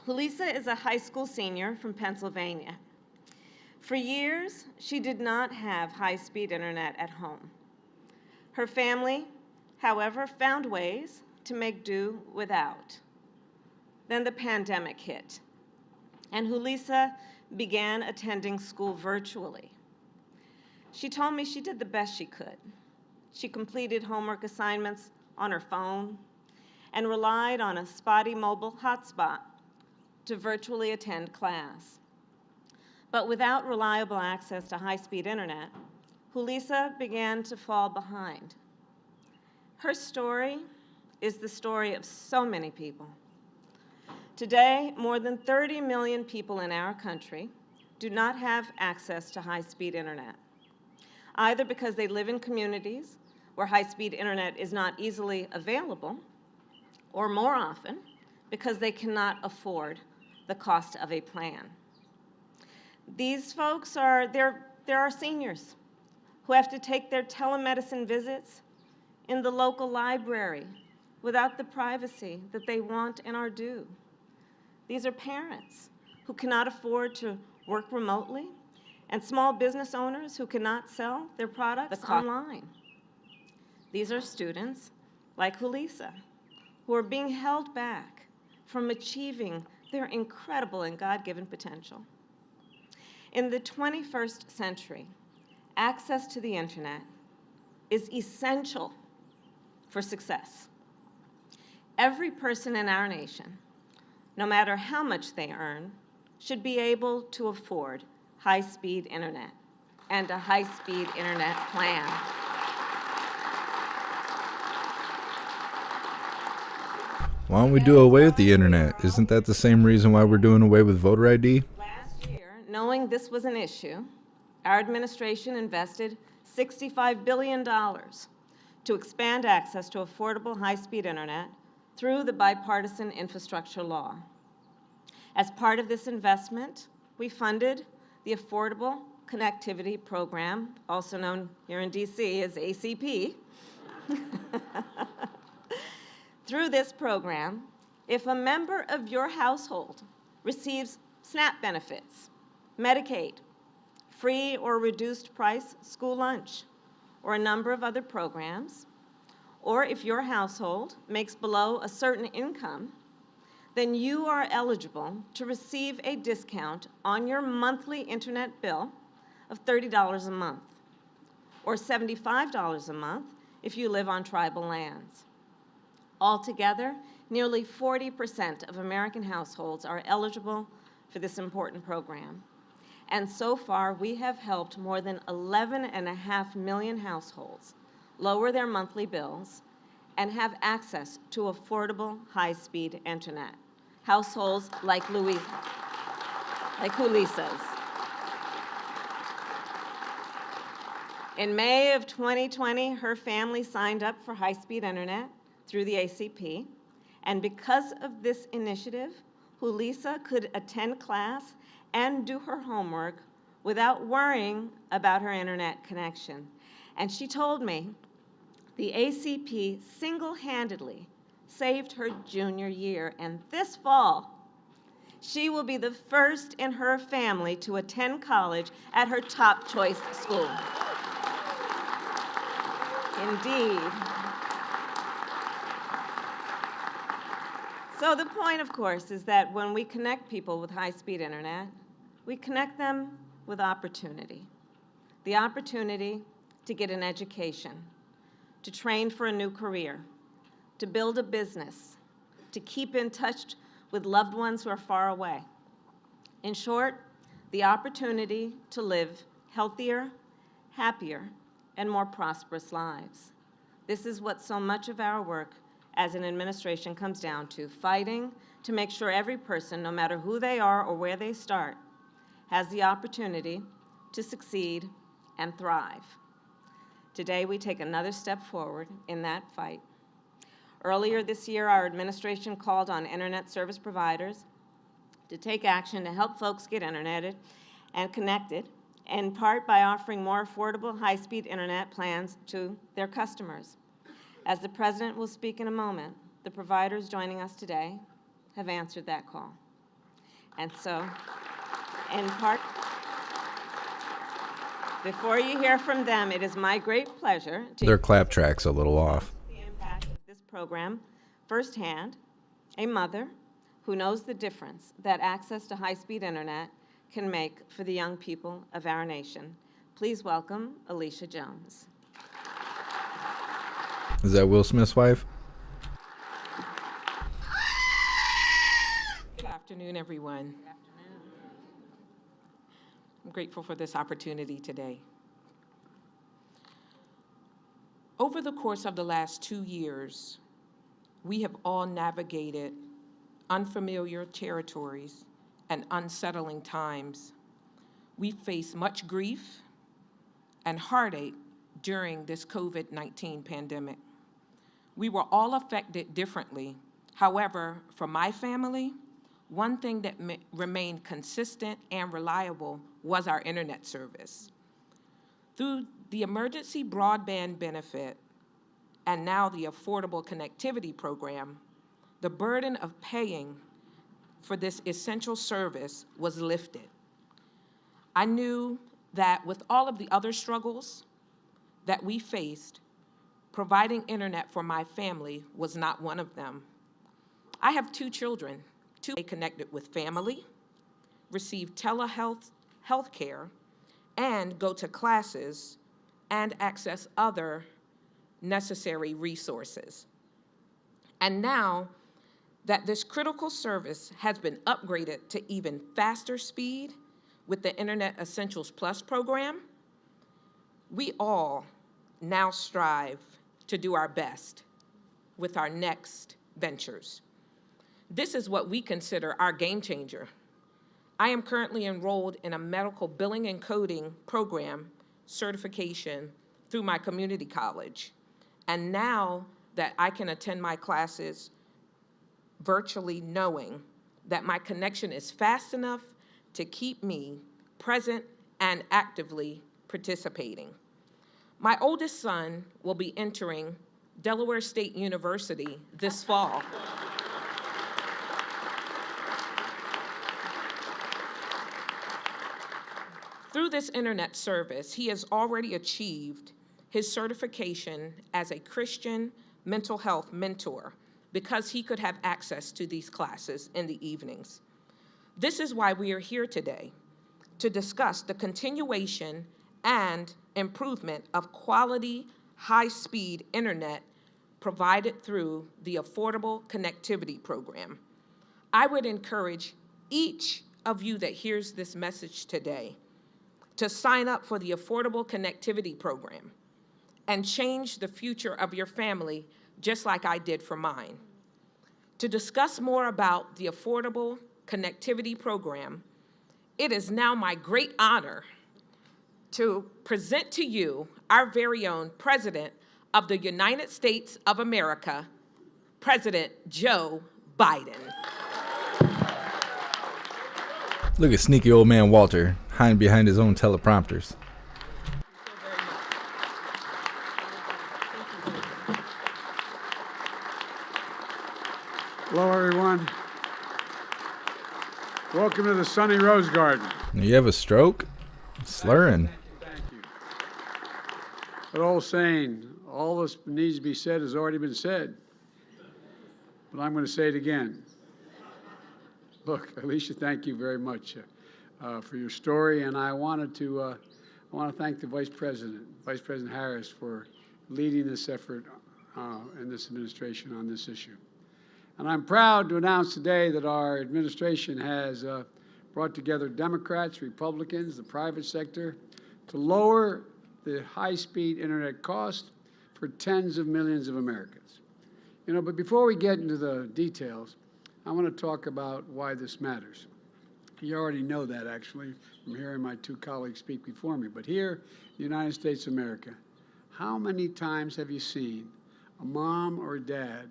Julissa is a high school senior from Pennsylvania. For years, she did not have high-speed internet at home. Her family, however, found ways to make do without. Then the pandemic hit, and Julissa began attending school virtually. She told me she did the best she could. She completed homework assignments on her phone and relied on a spotty mobile hotspot to virtually attend class. But without reliable access to high-speed internet, Julissa began to fall behind. Her story is the story of so many people. Today, more than 30 million people in our country do not have access to high-speed internet, either because they live in communities where high-speed internet is not easily available, or more often, because they cannot afford the cost of a plan. These folks there are seniors who have to take their telemedicine visits in the local library without the privacy that they want and are due. These are parents who cannot afford to work remotely, and small business owners who cannot sell their products online. These are students like Julissa who are being held back from achieving their incredible and God-given potential. In the 21st century, access to the internet is essential for success. Every person in our nation, no matter how much they earn, should be able to afford high-speed internet and a high-speed internet plan. Why don't we do away with the internet? Isn't that the same reason why we're doing away with voter ID? Last year, knowing this was an issue, our administration invested $65 billion to expand access to affordable high-speed internet through the bipartisan infrastructure law. As part of this investment, we funded the Affordable Connectivity Program, also known here in DC as ACP. Through this program, if a member of your household receives SNAP benefits, Medicaid, free or reduced price school lunch, or a number of other programs, or if your household makes below a certain income, then you are eligible to receive a discount on your monthly internet bill of $30 a month, or $75 a month if you live on tribal lands. Altogether, nearly 40% of American households are eligible for this important program. And so far, we have helped more than 11.5 million households lower their monthly bills and have access to affordable high-speed internet. Households like Julissa's. In May of 2020, her family signed up for high-speed internet through the ACP, and because of this initiative, Julissa could attend class and do her homework without worrying about her internet connection. And she told me the ACP single-handedly saved her junior year, and this fall, she will be the first in her family to attend college at her top choice school. Indeed. So the point, of course, is that when we connect people with high-speed internet, we connect them with opportunity. The opportunity to get an education, to train for a new career, to build a business, to keep in touch with loved ones who are far away. In short, the opportunity to live healthier, happier, and more prosperous lives. This is what so much of our work as an administration comes down to, fighting to make sure every person, no matter who they are or where they start, has the opportunity to succeed and thrive. Today, we take another step forward in that fight. Earlier this year, our administration called on internet service providers to take action to help folks get interneted and connected, in part by offering more affordable high-speed internet plans to their customers. As the President will speak in a moment, the providers joining us today have answered that call. And so, in part, before you hear from them, it is my great pleasure to Their clap track's a little off. the impact of this program firsthand, a mother who knows the difference that access to high-speed internet can make for the young people of our nation. Please welcome Alicia Jones. Is that Will Smith's wife? Good afternoon, everyone. Good afternoon. I'm grateful for this opportunity today. Over the course of the last 2 years, we have all navigated unfamiliar territories and unsettling times. We face much grief and heartache during this COVID-19 pandemic. We were all affected differently. However, for my family, one thing that remained consistent and reliable was our internet service. Through the emergency broadband benefit and now the Affordable Connectivity Program, the burden of paying for this essential service was lifted. I knew that with all of the other struggles that we faced, providing internet for my family was not one of them. I have 2 children, connected with family, receive telehealth care, and go to classes and access other necessary resources. And now that this critical service has been upgraded to even faster speed with the Internet Essentials Plus program, we all now strive to do our best with our next ventures. This is what we consider our game changer. I am currently enrolled in a medical billing and coding program certification through my community college. And now that I can attend my classes virtually, knowing that my connection is fast enough to keep me present and actively participating. My oldest son will be entering Delaware State University this fall. Through this internet service, he has already achieved his certification as a Christian mental health mentor because he could have access to these classes in the evenings. This is why we are here today, to discuss the continuation and improvement of quality, high-speed internet provided through the Affordable Connectivity Program. I would encourage each of you that hears this message today to sign up for the Affordable Connectivity Program and change the future of your family just like I did for mine. To discuss more about the Affordable Connectivity Program, it is now my great honor to present to you our very own President of the United States of America, President Joe Biden. Look at sneaky old man Walter, hiding behind his own teleprompters. Hello, everyone. Welcome to the sunny Rose Garden. You have a stroke? Slurring. Thank you. That old saying, all that needs to be said has already been said. But I'm going to say it again. Look, Alicia, thank you very much for your story, and I want to thank the Vice President Harris, for leading this effort in this administration on this issue. And I'm proud to announce today that our administration has brought together Democrats, Republicans, the private sector to lower the high-speed internet cost for tens of millions of Americans. You know, but before we get into the details, I want to talk about why this matters. You already know that, actually, from hearing my 2 colleagues speak before me. But here in the United States of America, how many times have you seen a mom or a dad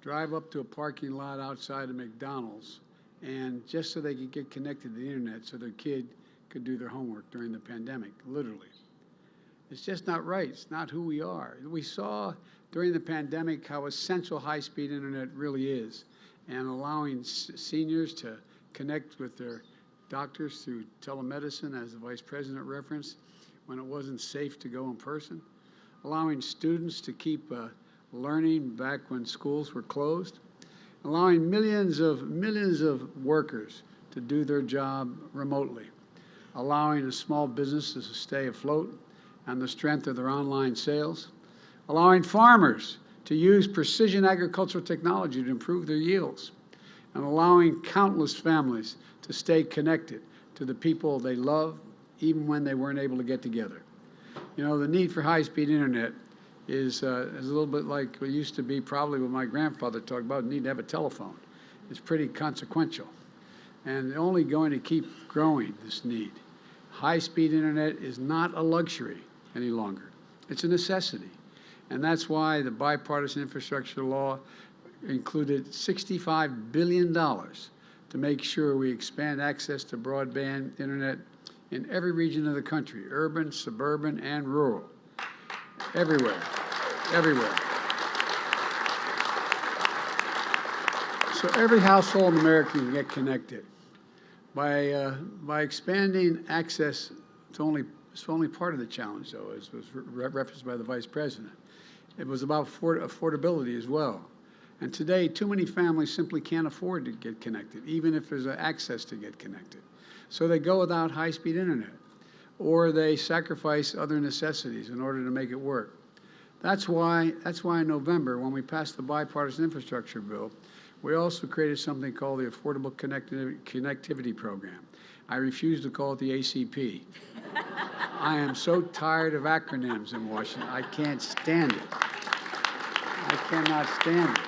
drive up to a parking lot outside of McDonald's and just so they could get connected to the internet so their kid could do their homework during the pandemic, literally? It's just not right. It's not who we are. We saw during the pandemic how essential high-speed internet really is. and allowing seniors to connect with their doctors through telemedicine, as the Vice President referenced, when it wasn't safe to go in person, allowing students to keep learning back when schools were closed, allowing millions of workers to do their job remotely, allowing the small businesses to stay afloat on the strength of their online sales, allowing farmers to use precision agricultural technology to improve their yields, and allowing countless families to stay connected to the people they love, even when they weren't able to get together. You know, the need for high-speed internet is a little bit like what used to be probably what my grandfather talked about, the need to have a telephone. It's pretty consequential, and only going to keep growing, this need. High-speed internet is not a luxury any longer. It's a necessity. And that's why the bipartisan infrastructure law included $65 billion to make sure we expand access to broadband internet in every region of the country, urban, suburban, and rural. Everywhere. Everywhere. So every household in America can get connected. By expanding access, it's only part of the challenge, though, as was referenced by the Vice President. It was about affordability as well. And today, too many families simply can't afford to get connected, even if there's access to get connected. So they go without high-speed internet, or they sacrifice other necessities in order to make it work. That's why in November, when we passed the bipartisan infrastructure bill, we also created something called the Affordable Connectivity Program. I refuse to call it the ACP. I am so tired of acronyms in Washington. I can't stand it. I cannot stand it.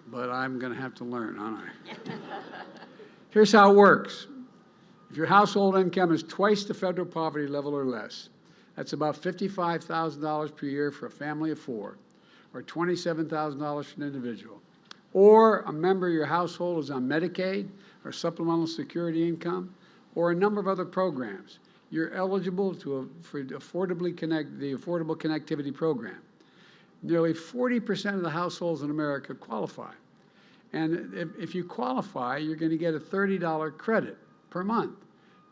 But I'm going to have to learn, aren't I? Here's how it works. If your household income is twice the federal poverty level or less, that's about $55,000 per year for a family of four, or $27,000 for an individual, or a member of your household is on Medicaid or supplemental security income, or a number of other programs, you're eligible for the Affordable Connectivity Program. Nearly 40% of the households in America qualify. And if you qualify, you're going to get a $30 credit per month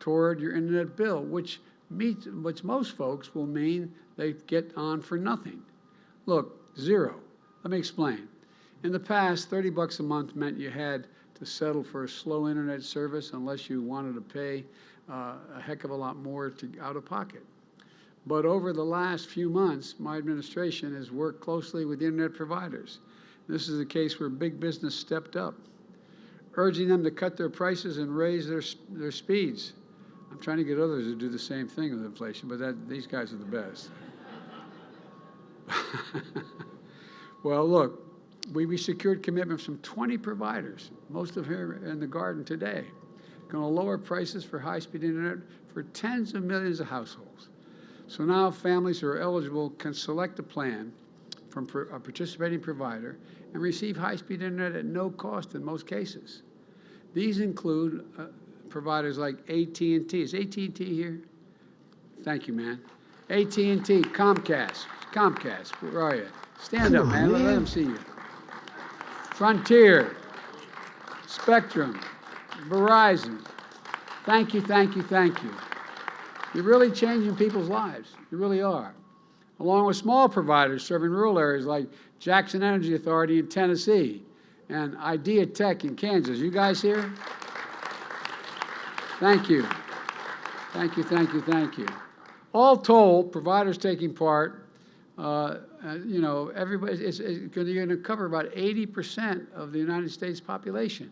toward your internet bill, which most folks will mean they get on for nothing. Look, zero. Let me explain. In the past, $30 a month meant you had to settle for a slow internet service unless you wanted to pay a heck of a lot more out of pocket. But over the last few months, my administration has worked closely with internet providers. This is a case where big business stepped up, urging them to cut their prices and raise their speeds. I'm trying to get others to do the same thing with inflation, but these guys are the best. Well, look, we secured commitments from 20 providers, most of whom are in the garden today, going to lower prices for high-speed internet for tens of millions of households. So now families who are eligible can select a plan from a participating provider and receive high-speed internet at no cost in most cases. These include providers like AT&T. Is AT&T here? Thank you, man. AT&T, Comcast, where are you? Stand up, man. Let them see you. Frontier, Spectrum, Verizon. Thank you, thank you, thank you. You're really changing people's lives. You really are. Along with small providers serving rural areas like Jackson Energy Authority in Tennessee and Idea Tech in Kansas. You guys here? Thank you. Thank you, thank you, thank you. All told, providers taking part, everybody is going to cover about 80% of the United States population,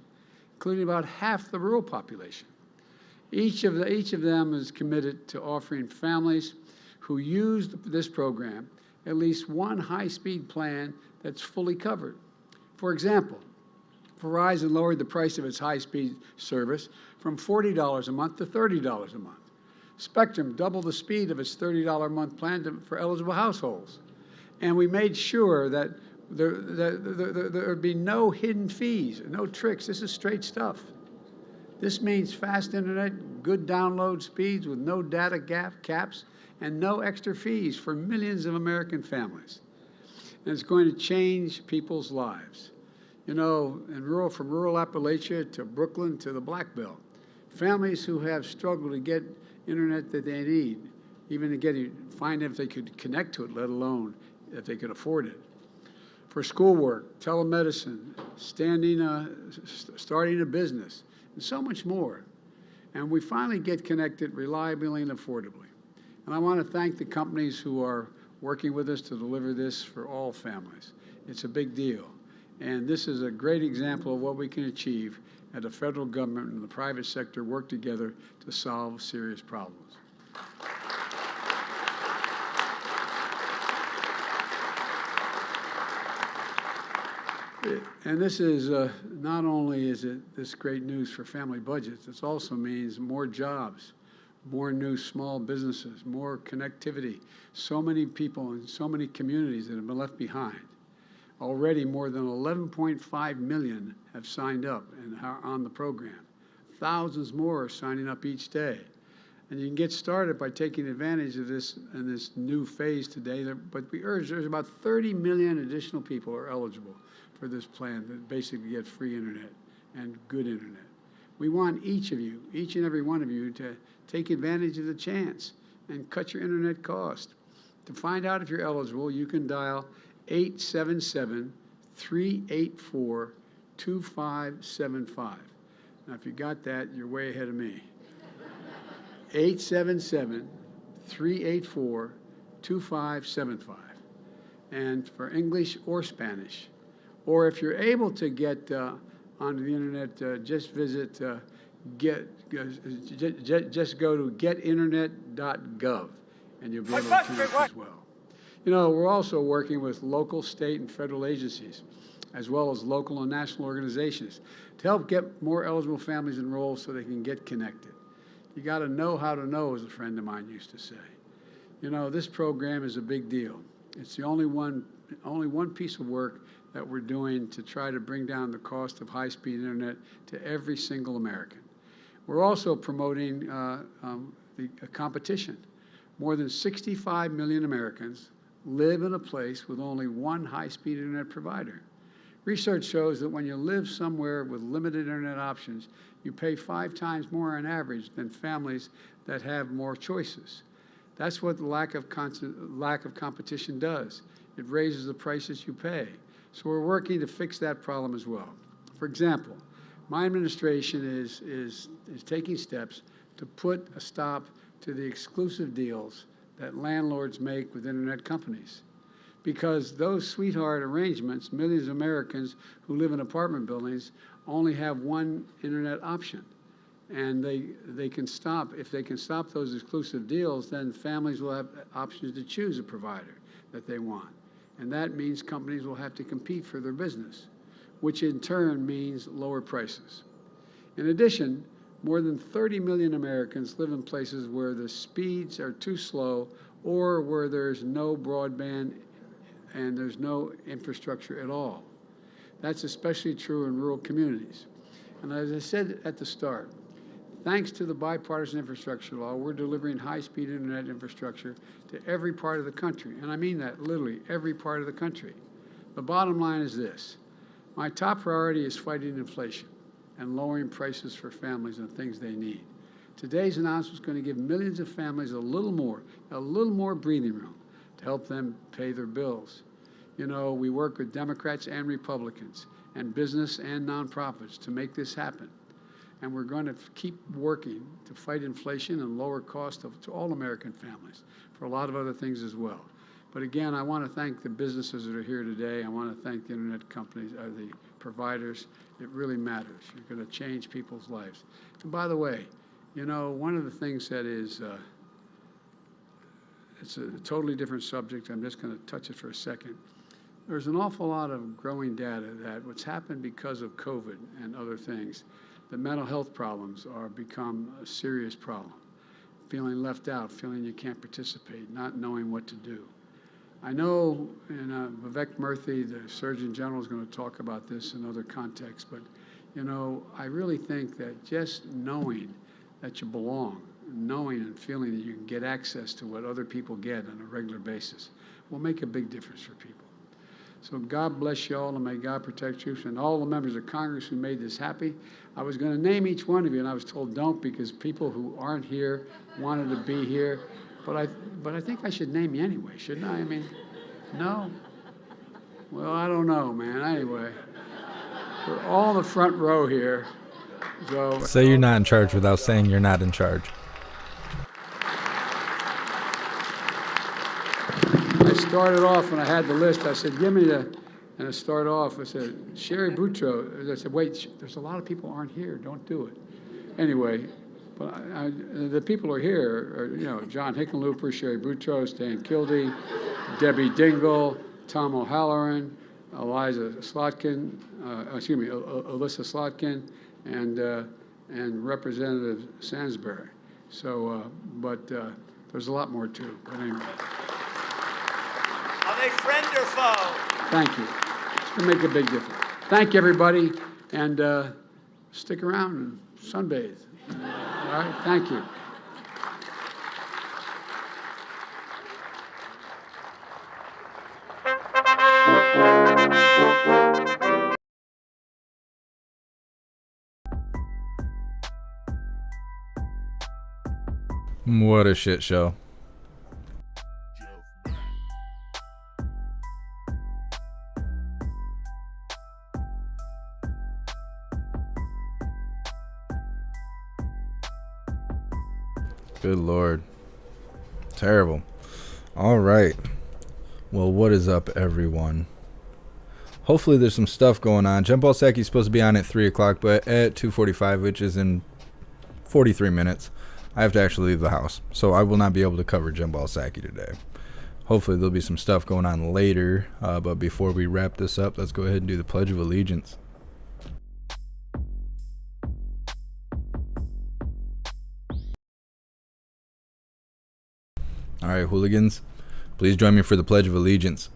including about half the rural population. Each of them is committed to offering families who use this program at least one high-speed plan that's fully covered. For example, Verizon lowered the price of its high-speed service from $40 a month to $30 a month. Spectrum doubled the speed of its $30 a month plan for eligible households. And we made sure that there would be no hidden fees, no tricks. This is straight stuff. This means fast internet, good download speeds with no data caps, and no extra fees for millions of American families. and it's going to change people's lives. You know, from rural Appalachia to Brooklyn to the Black Belt, families who have struggled to get internet that they need, even to find if they could connect to it, let alone if they could afford it. For schoolwork, telemedicine, starting a business, and so much more. And we finally get connected reliably and affordably. And I want to thank the companies who are working with us to deliver this for all families. It's a big deal. And this is a great example of what we can achieve as the federal government and the private sector work together to solve serious problems. And this is not only is it this great news for family budgets, it also means more jobs, more new small businesses, more connectivity. So many people in so many communities that have been left behind. Already more than 11.5 million have signed up and are on the program. Thousands more are signing up each day. And you can get started by taking advantage of this in this new phase today. But we urge there's about 30 million additional people are eligible for this plan that basically get free internet and good internet. We want each of you, each and every one of you, to take advantage of the chance and cut your internet cost. To find out if you're eligible, you can dial 877-384-2575. Now, if you got that, you're way ahead of me. 877-384-2575. And for English or Spanish. Or if you're able to get onto the internet, just visit just go to getinternet.gov, and you'll be able to connect as well. You know, we're also working with local, state, and federal agencies, as well as local and national organizations, to help get more eligible families enrolled so they can get connected. You got to know how to know, as a friend of mine used to say. You know, this program is a big deal. It's the only one piece of work that we're doing to try to bring down the cost of high-speed internet to every single American. We're also promoting the competition. More than 65 million Americans live in a place with only one high-speed internet provider. Research shows that when you live somewhere with limited internet options, you pay 5 times more on average than families that have more choices. That's what the lack of competition does. It raises the prices you pay. So we're working to fix that problem as well. For example, my administration is taking steps to put a stop to the exclusive deals that landlords make with internet companies. Because those sweetheart arrangements, millions of Americans who live in apartment buildings only have one internet option. And they can stop, if they can stop those exclusive deals, then families will have options to choose a provider that they want. And that means companies will have to compete for their business, which in turn means lower prices. In addition, more than 30 million Americans live in places where the speeds are too slow or where there's no broadband and there's no infrastructure at all. That's especially true in rural communities. And as I said at the start, thanks to the bipartisan infrastructure law, we're delivering high-speed internet infrastructure to every part of the country. And I mean that literally, every part of the country. The bottom line is this. My top priority is fighting inflation and lowering prices for families and things they need. Today's announcement is going to give millions of families a little more breathing room to help them pay their bills. You know, we work with Democrats and Republicans and business and nonprofits to make this happen. And we're going to keep working to fight inflation and lower costs to all American families for a lot of other things as well. But again, I want to thank the businesses that are here today. I want to thank the internet companies, the providers. It really matters. You're going to change people's lives. And by the way, you know, one of the things that is, it's a totally different subject. I'm just going to touch it for a second. There's an awful lot of growing data that what's happened because of COVID and other things, the mental health problems are become a serious problem. Feeling left out, feeling you can't participate, not knowing what to do. I know, and Vivek Murthy, the Surgeon General, is going to talk about this in other contexts, but, you know, I really think that just knowing that you belong, knowing and feeling that you can get access to what other people get on a regular basis will make a big difference for people. So God bless you all, and may God protect you, and all the members of Congress who made this happy. I was going to name each one of you, and I was told don't, because people who aren't here wanted to be here. But I think I should name you anyway, shouldn't I? I mean, no? Well, I don't know, man. Anyway, we're all in the front row here. So Say you're not in charge without saying you're not in charge. I started off when I had the list. I said, give me the, and I started off. I said, Sherry Boutros. I said, wait, there's a lot of people who aren't here. Don't do it. Anyway, but the people who are here are, you know, John Hickenlooper, Sherry Boutros, Dan Kildee, Debbie Dingell, Tom O'Halloran, Alyssa Slotkin, and Representative Sandsbury. So, but there's a lot more too. But anyway. Are they friend or foe? Thank you. It's going to make a big difference. Thank you, everybody, and stick around and sunbathe. All right? Thank you. What a shit show. Good Lord. Terrible. All right. Well, what is up, everyone? Hopefully there's some stuff going on. Jen Balsacki's supposed to be on at 3 o'clock, but at 2:45, which is in 43 minutes, I have to actually leave the house. So I will not be able to cover Jen Balsacki today. Hopefully there'll be some stuff going on later. But before we wrap this up, let's go ahead and do the Pledge of Allegiance. All right, hooligans, please join me for the Pledge of Allegiance.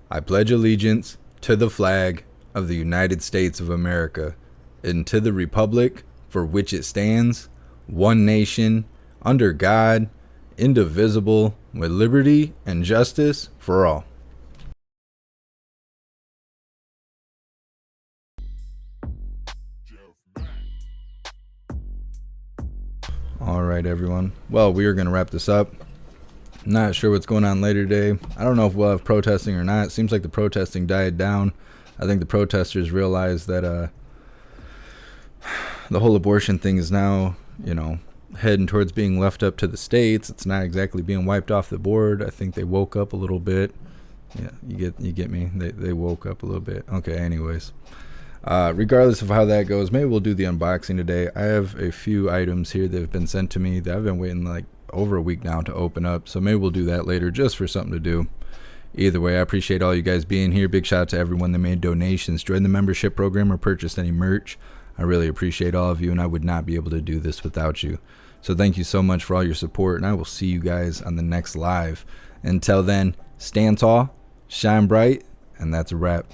I pledge allegiance to the flag of the United States of America and to the republic for which it stands, one nation, under God, indivisible, with liberty and justice for all. All right, everyone. Well, we are going to wrap this up. Not sure what's going on later today. I don't know if we'll have protesting or not. It seems like the protesting died down. I think the protesters realized that the whole abortion thing is now, you know, heading towards being left up to the states. It's not exactly being wiped off the board. I think they woke up a little bit. Yeah, you get me? They woke up a little bit. Okay, anyways. Regardless of how that goes, maybe we'll do the unboxing today. I have a few items here that have been sent to me that I've been waiting like over a week now to open up, so maybe we'll do that later just for something to do. Either way, I appreciate all you guys being here. Big shout out to everyone that made donations, joined the membership program, or purchased any merch. I really appreciate all of you, and I would not be able to do this without you. So thank you so much for all your support, and I will see you guys on the next live. Until then, stand tall, shine bright, and that's a wrap.